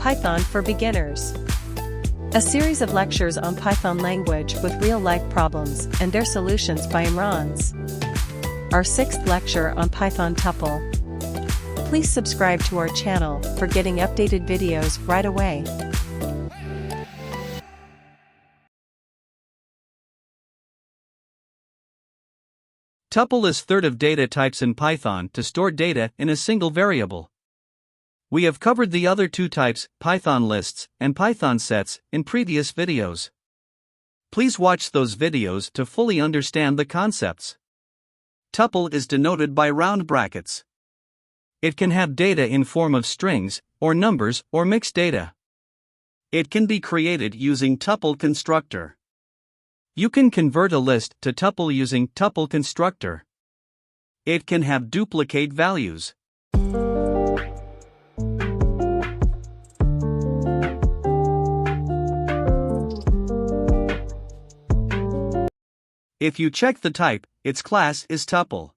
Python for Beginners. A series of lectures on Python language with real-life problems and their solutions by Imran's. Our 6th lecture on Python tuple. Please subscribe to our channel for getting updated videos right away. Tuple is third of data types in Python to store data in a single variable. We have covered the other two types, Python lists and Python sets, in previous videos. Please watch those videos to fully understand the concepts. Tuple is denoted by round brackets. It can have data in form of strings, or numbers, or mixed data. It can be created using tuple constructor. You can convert a list to tuple using tuple constructor. It can have duplicate values. If you check the type, its class is tuple.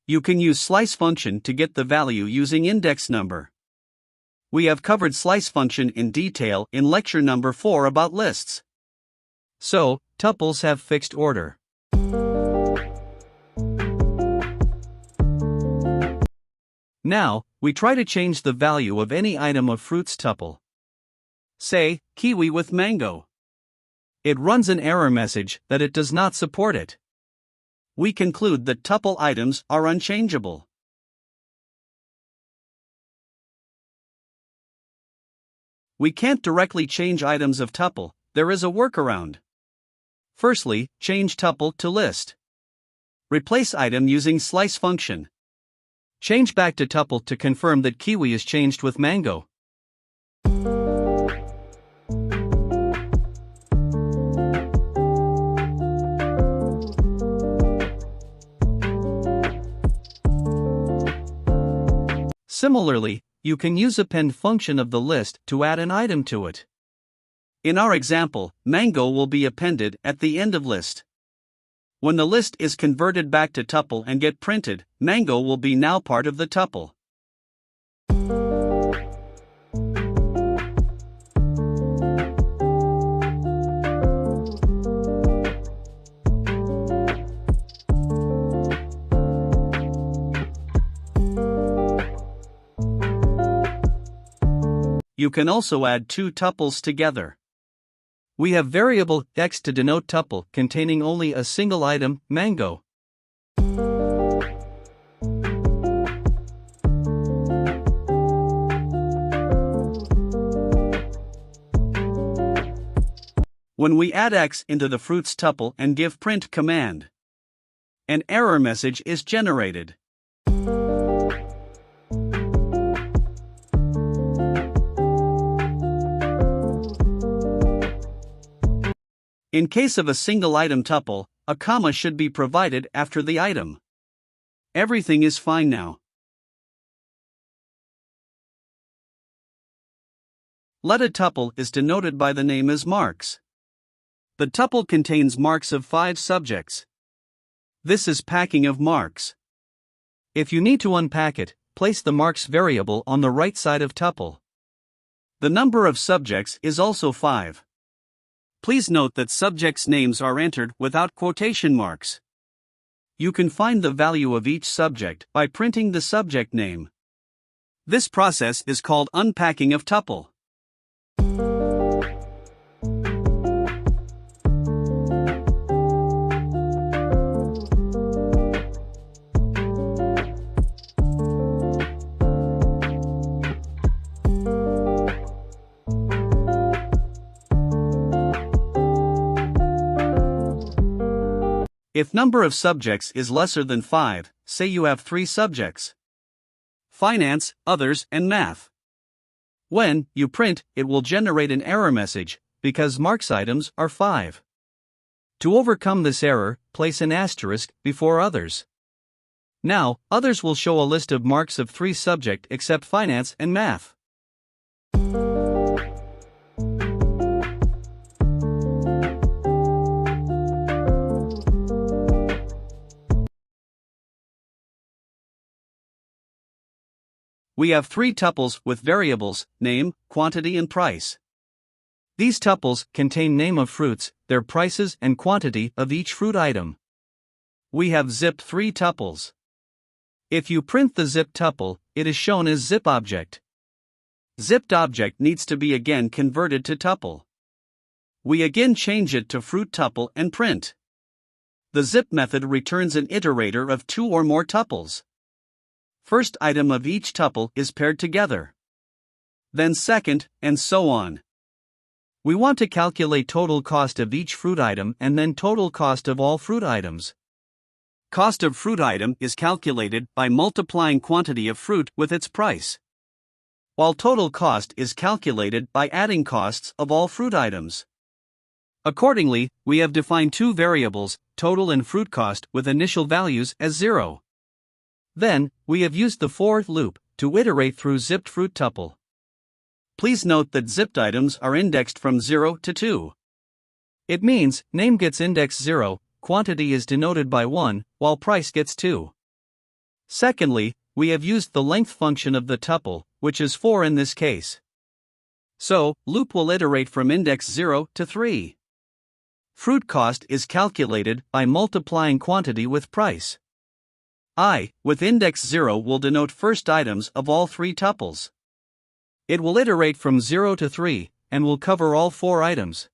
You can use slice function to get the value using index number. We have covered slice function in detail in lecture number 4 about lists. So, tuples have fixed order. Now, we try to change the value of any item of fruits tuple. Say, kiwi with mango. It runs an error message that it does not support it. We conclude that tuple items are unchangeable. We can't directly change items of tuple, there is a workaround. Firstly, change tuple to list. Replace item using slice function. Change back to tuple to confirm that kiwi is changed with mango. Similarly, you can use append function of the list to add an item to it. In our example, mango will be appended at the end of list. When the list is converted back to tuple and get printed, mango will be now part of the tuple. You can also add two tuples together. We have variable x to denote tuple containing only a single item, mango. When we add x into the fruits tuple and give print command, an error message is generated. In case of a single item tuple, a comma should be provided after the item. Everything is fine now. Let a tuple is denoted by the name as marks. The tuple contains marks of 5 subjects. This is packing of marks. If you need to unpack it, place the marks variable on the right side of tuple. The number of subjects is also 5. Please note that subjects' names are entered without quotation marks. You can find the value of each subject by printing the subject name. This process is called unpacking of tuple. If number of subjects is lesser than 5, say you have 3 subjects: finance, others, and math. When you print, it will generate an error message, because marks items are 5. To overcome this error, place an asterisk before others. Now, others will show a list of marks of 3 subjects except finance and math. we have 3 tuples with variables, name, quantity and price. These tuples contain name of fruits, their prices and quantity of each fruit item. We have zipped 3 tuples. If you print the zipped tuple, it is shown as zip object. Zipped object needs to be again converted to tuple. We again change it to fruit tuple and print. The zip method returns an iterator of 2 or more tuples. First item of each tuple is paired together. Then second, and so on. We want to calculate total cost of each fruit item and then total cost of all fruit items. Cost of fruit item is calculated by multiplying quantity of fruit with its price, while total cost is calculated by adding costs of all fruit items. Accordingly, we have defined 2 variables, total and fruit cost, with initial values as 0. Then, we have used the for loop to iterate through zipped fruit tuple. Please note that zipped items are indexed from 0 to 2. It means name gets index 0, quantity is denoted by 1, while price gets 2. Secondly, we have used the length function of the tuple, which is 4 in this case. So, loop will iterate from index 0 to 3. Fruit cost is calculated by multiplying quantity with price. I, with index 0, will denote first items of all 3 tuples. It will iterate from 0 to 3, and will cover all 4 items.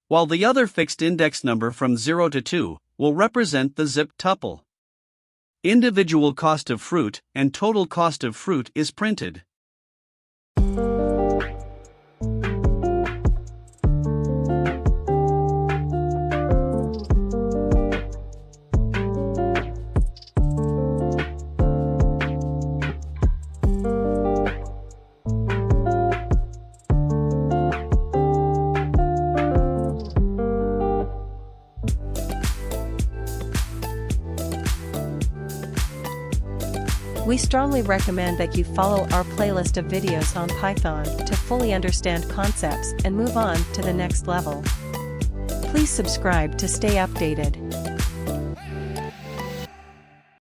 While the other fixed index number from 0 to 2 will represent the zipped tuple. Individual cost of fruit and total cost of fruit is printed. We strongly recommend that you follow our playlist of videos on Python to fully understand concepts and move on to the next level. Please subscribe to stay updated.